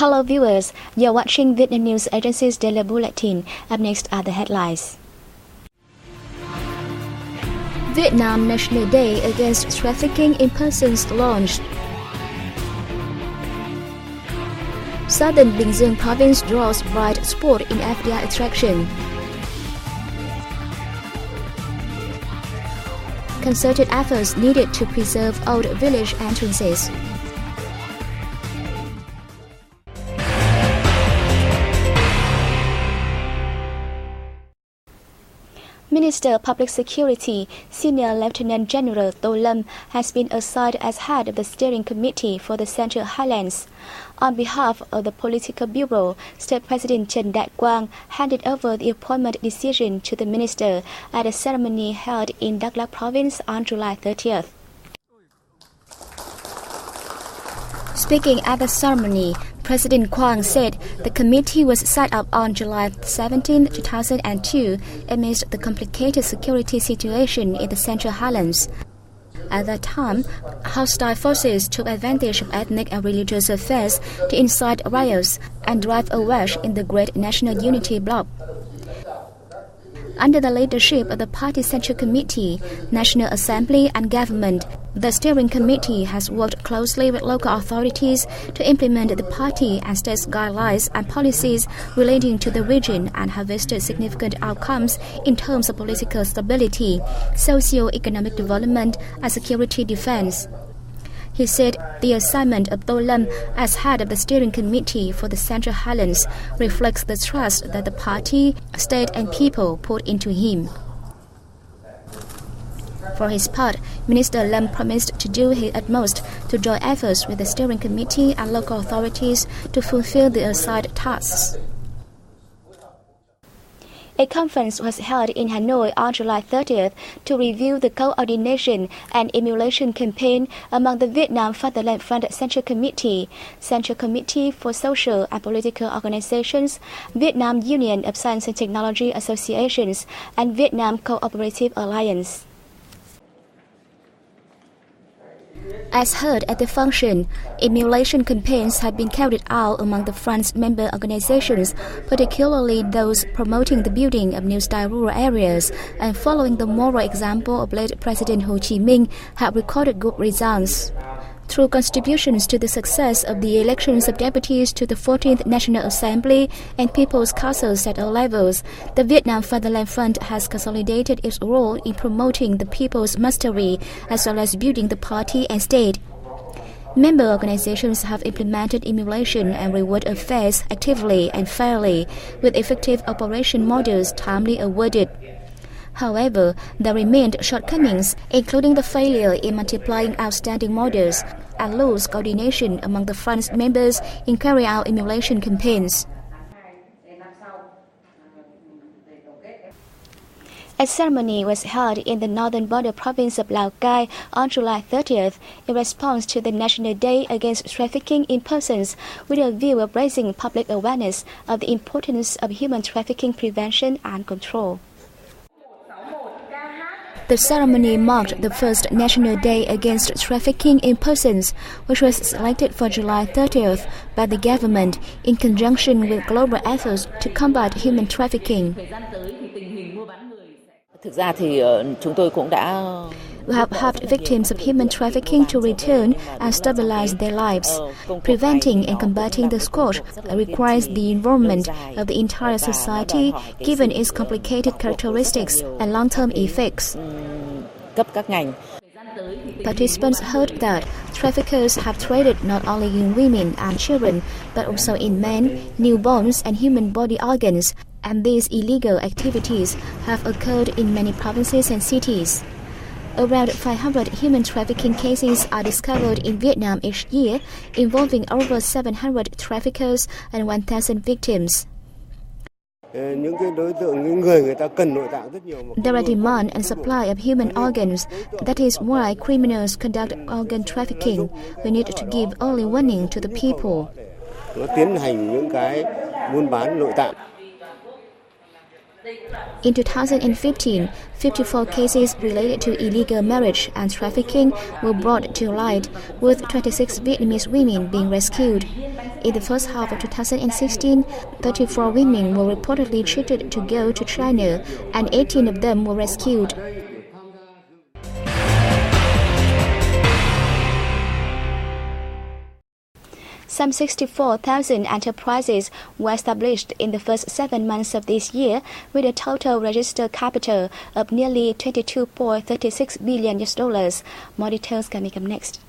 Hello viewers, you're watching VNA News Agency's Daily Bulletin. Up next are the headlines. Vietnam National Day Against Trafficking in Persons launched. Southern Bình Dương Province draws bright spot in FDI attraction. Concerted efforts needed to preserve old village entrances. Minister of Public Security, Senior Lieutenant General To Lam, has been assigned as head of the steering committee for the Central Highlands. On behalf of the Political Bureau, State President Trần Đại Quang handed over the appointment decision to the minister at a ceremony held in Đắk Lắk Province on July 30th. Speaking at the ceremony, President Quang said the committee was set up on July 17, 2002 amidst the complicated security situation in the Central Highlands. At that time, hostile forces took advantage of ethnic and religious affairs to incite riots and drive a wedge in the Great National Unity Bloc. Under the leadership of the Party Central Committee, National Assembly and Government, the steering committee has worked closely with local authorities to implement the party and state's guidelines and policies relating to the region and harvested significant outcomes in terms of political stability, socio-economic development, and security defense. He said the assignment of To Lam as head of the steering committee for the Central Highlands reflects the trust that the party, state and people put into him. For his part, Minister Lam promised to do his utmost to join efforts with the steering committee and local authorities to fulfill the assigned tasks. A conference was held in Hanoi on July 30th to review the coordination and emulation campaign among the Vietnam Fatherland Front Central Committee, Central Committee for Social and Political Organizations, Vietnam Union of Science and Technology Associations, and Vietnam Cooperative Alliance. As heard at the function, emulation campaigns have been carried out among the Front's member organizations, particularly those promoting the building of new-style rural areas and following the moral example of late President Ho Chi Minh have recorded good results. Through contributions to the success of the elections of deputies to the 14th National Assembly and People's Councils at all levels, the Vietnam Fatherland Front has consolidated its role in promoting the people's mastery as well as building the party and state. Member organizations have implemented emulation and reward affairs actively and fairly, with effective operation models timely awarded. However, there remained shortcomings, including the failure in multiplying outstanding models and loose coordination among the Front's members in carrying out emulation campaigns. A ceremony was held in the northern border province of Lào Cai on July 30th in response to the National Day Against Trafficking in Persons, with a view of raising public awareness of the importance of human trafficking prevention and control. The ceremony marked the first National Day Against Trafficking in Persons, which was selected for July 30th by the government in conjunction with global efforts to combat human trafficking. We have helped victims of human trafficking to return and stabilize their lives. Preventing and combating the scourge requires the involvement of the entire society, given its complicated characteristics and long-term effects. Participants heard that traffickers have traded not only in women and children, but also in men, newborns, and human body organs, and these illegal activities have occurred in many provinces and cities. Around 500 human trafficking cases are discovered in Vietnam each year, involving over 700 traffickers and 1,000 victims. There are demand and supply of human organs. That is why criminals conduct organ trafficking. We need to give early warning to the people. In 2015, 54 cases related to illegal marriage and trafficking were brought to light, with 26 Vietnamese women being rescued. In the first half of 2016, 34 women were reportedly cheated to go to China, and 18 of them were rescued. Some 64,000 enterprises were established in the first 7 months of this year, with a total registered capital of nearly $22.36 billion. More details coming up next.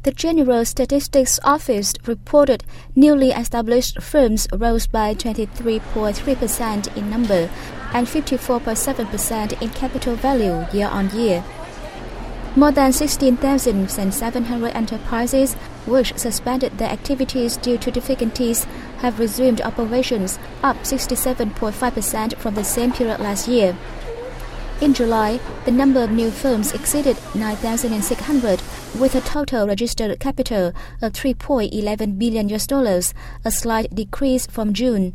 The General Statistics Office reported newly established firms rose by 23.3% in number and 54.7% in capital value year-on-year. More than 16,700 enterprises which suspended their activities due to difficulties have resumed operations, up 67.5% from the same period last year. In July, the number of new firms exceeded 9,600, with a total registered capital of $3.11 billion, a slight decrease from June.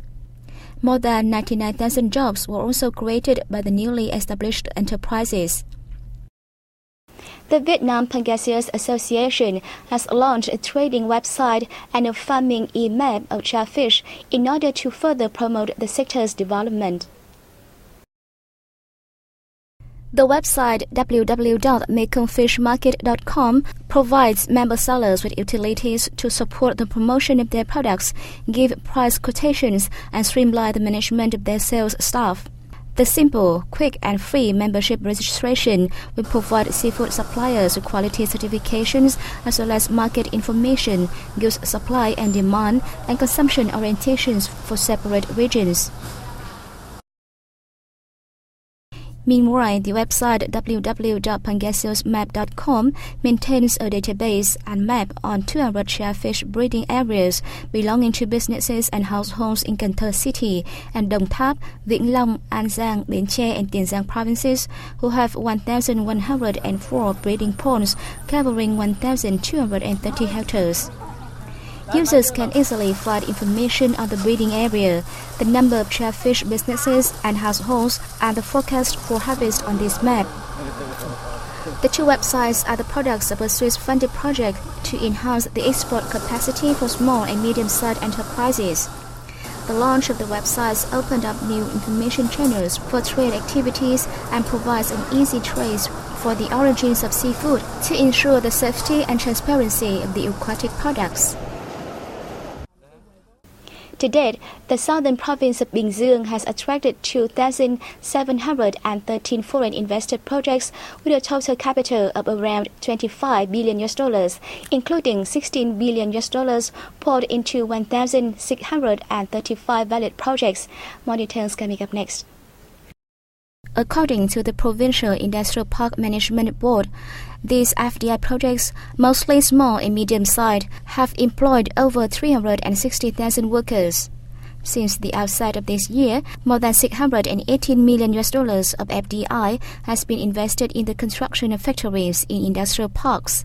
More than 99,000 jobs were also created by the newly established enterprises. The Vietnam Pangasius Association has launched a trading website and a farming e-map of char fish in order to further promote the sector's development. The website www.mekongfishmarket.com provides member sellers with utilities to support the promotion of their products, give price quotations, and streamline the management of their sales staff. The simple, quick, and free membership registration will provide seafood suppliers with quality certifications as well as market information, goods supply and demand, and consumption orientations for separate regions. Meanwhile, the website www.pangasiusmap.com maintains a database and map on 200 shellfish breeding areas belonging to businesses and households in Cần Thơ City and Đồng Tháp, Vĩnh Long, An Giang, Bến Tre, and Tiền Giang provinces, who have 1,104 breeding ponds covering 1,230 hectares. Users can easily find information on the breeding area, the number of shellfish businesses and households, and the forecast for harvest on this map. The two websites are the products of a Swiss-funded project to enhance the export capacity for small and medium-sized enterprises. The launch of the websites opened up new information channels for trade activities and provides an easy trace for the origins of seafood to ensure the safety and transparency of the aquatic products. To date, the southern province of Bình Dương has attracted 2,713 foreign invested projects with a total capital of around $25 billion, including $16 billion poured into 1,635 valid projects. More details coming up next. According to the Provincial Industrial Park Management Board, these FDI projects, mostly small and medium-sized, have employed over 360,000 workers. Since the outset of this year, more than $618 million of FDI has been invested in the construction of factories in industrial parks.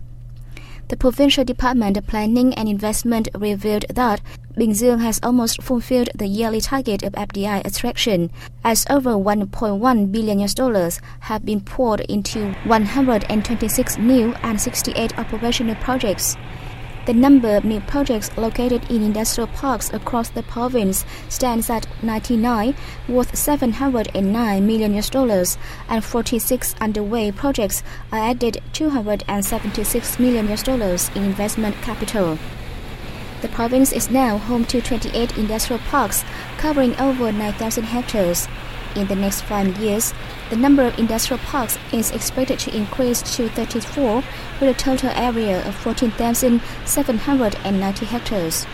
The Provincial Department of Planning and Investment revealed that Bình Dương has almost fulfilled the yearly target of FDI attraction, as over $1.1 billion have been poured into 126 new and 68 operational projects. The number of new projects located in industrial parks across the province stands at 99, worth $709 million, and 46 underway projects are added $276 million in investment capital. The province is now home to 28 industrial parks covering over 9,000 hectares. In the next 5 years, the number of industrial parks is expected to increase to 34, with a total area of 14,790 hectares.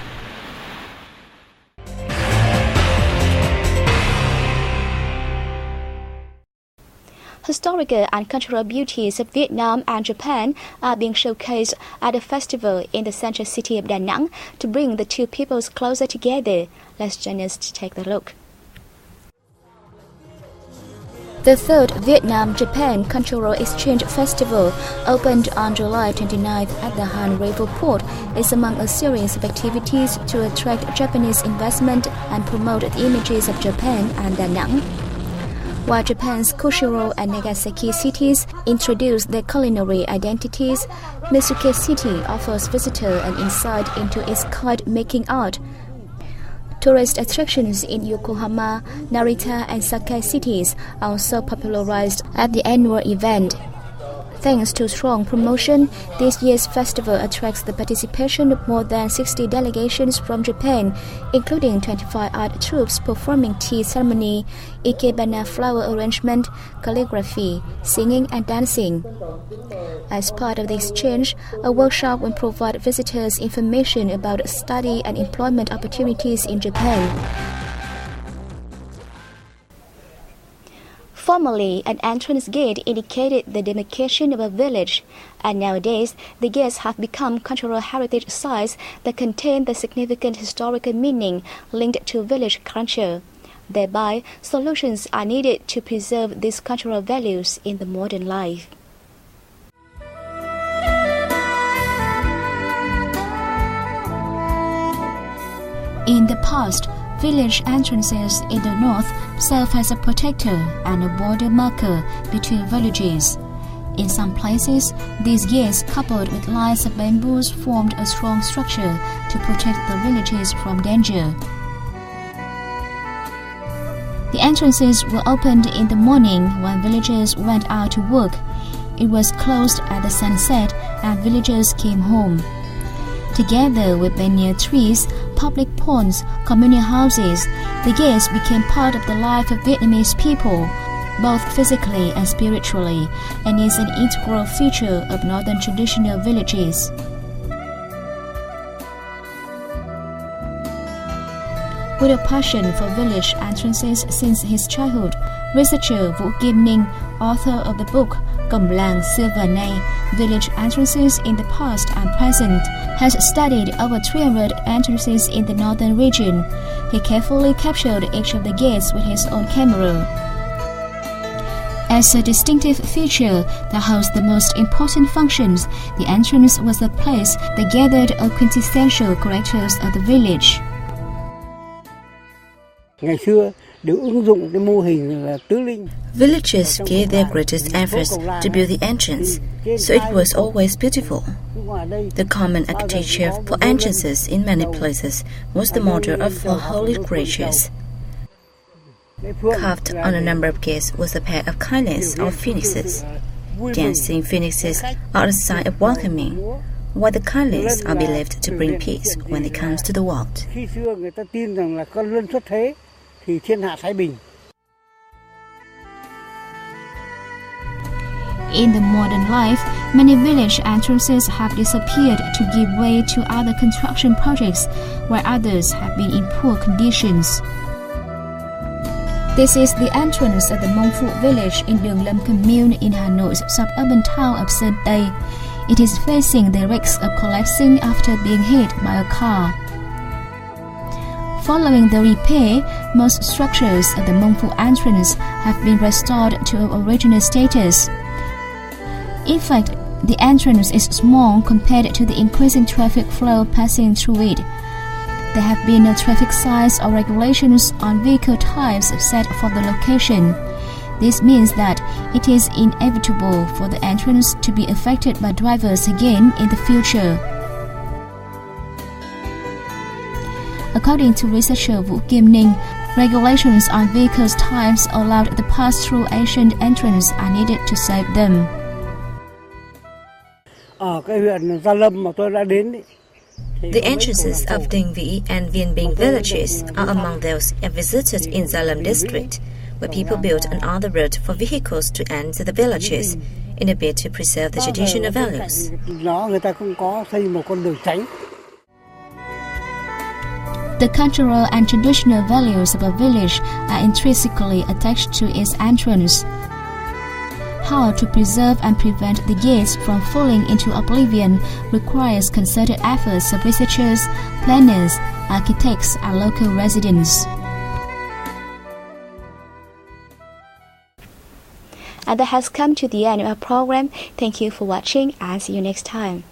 Historical and cultural beauties of Vietnam and Japan are being showcased at a festival in the central city of Da Nang to bring the two peoples closer together. Let's join us to take a look. The third Vietnam-Japan Cultural Exchange Festival, opened on July 29th at the Han River Port, is among a series of activities to attract Japanese investment and promote the images of Japan and Da Nang. While Japan's Kushiro and Nagasaki cities introduce their culinary identities, Mitsuke City offers visitors an insight into its kite-making art. Tourist attractions in Yokohama, Narita, and Sakai cities are also popularized at the annual event. Thanks to strong promotion, this year's festival attracts the participation of more than 60 delegations from Japan, including 25 art troupes performing tea ceremony, ikebana flower arrangement, calligraphy, singing, and dancing. As part of the exchange, a workshop will provide visitors information about study and employment opportunities in Japan. Formerly, an entrance gate indicated the demarcation of a village, and nowadays the gates have become cultural heritage sites that contain the significant historical meaning linked to village culture. Thereby, solutions are needed to preserve these cultural values in the modern life. In the past, village entrances in the north serve as a protector and a border marker between villages. In some places, these gates coupled with lines of bamboos formed a strong structure to protect the villages from danger. The entrances were opened in the morning when villagers went out to work. It was closed at the sunset and villagers came home. Together with banyan trees, public ponds, communal houses, the gates became part of the life of Vietnamese people, both physically and spiritually, and is an integral feature of northern traditional villages. With a passion for village entrances since his childhood, researcher Vũ Kim Ninh, author of the book Cổng làng xưa và nay, Village Entrances in the Past and Present, has studied over 300 entrances in the northern region. He carefully captured each of the gates with his own camera. As a distinctive feature that holds the most important functions, the entrance was a place that gathered all quintessential characters of the village. Villages gave their greatest efforts to build the entrance, so it was always beautiful. The common architecture for entrances in many places was the model of four holy creatures. Carved on a number of gates was a pair of kindlings or phoenixes. Dancing phoenixes are a sign of welcoming, while the kindlings are believed to bring peace when it comes to the world. In the modern life, many village entrances have disappeared to give way to other construction projects, while others have been in poor conditions. This is the entrance of the Mông Phụ village in Đường Lâm commune in Hanoi's suburban town of Sơn Tây. It is facing the risk of collapsing after being hit by a car. Following the repair, most structures of the Mông Phụ entrance have been restored to original status. In fact, the entrance is small compared to the increasing traffic flow passing through it. There have been no traffic signs or regulations on vehicle types set for the location. This means that it is inevitable for the entrance to be affected by drivers again in the future. According to researcher Vũ Kim Ninh, regulations on vehicles types allowed the pass-through ancient entrance are needed to save them. The entrances of Dinh Vĩ and Viên Binh villages are among those I visited in Gia Lâm district, where people built another road for vehicles to enter the villages in a bid to preserve the traditional values. The cultural and traditional values of a village are intrinsically attached to its entrance. How to preserve and prevent the gates from falling into oblivion requires concerted efforts of researchers, planners, architects, and local residents. And that has come to the end of our program. Thank you for watching and see you next time.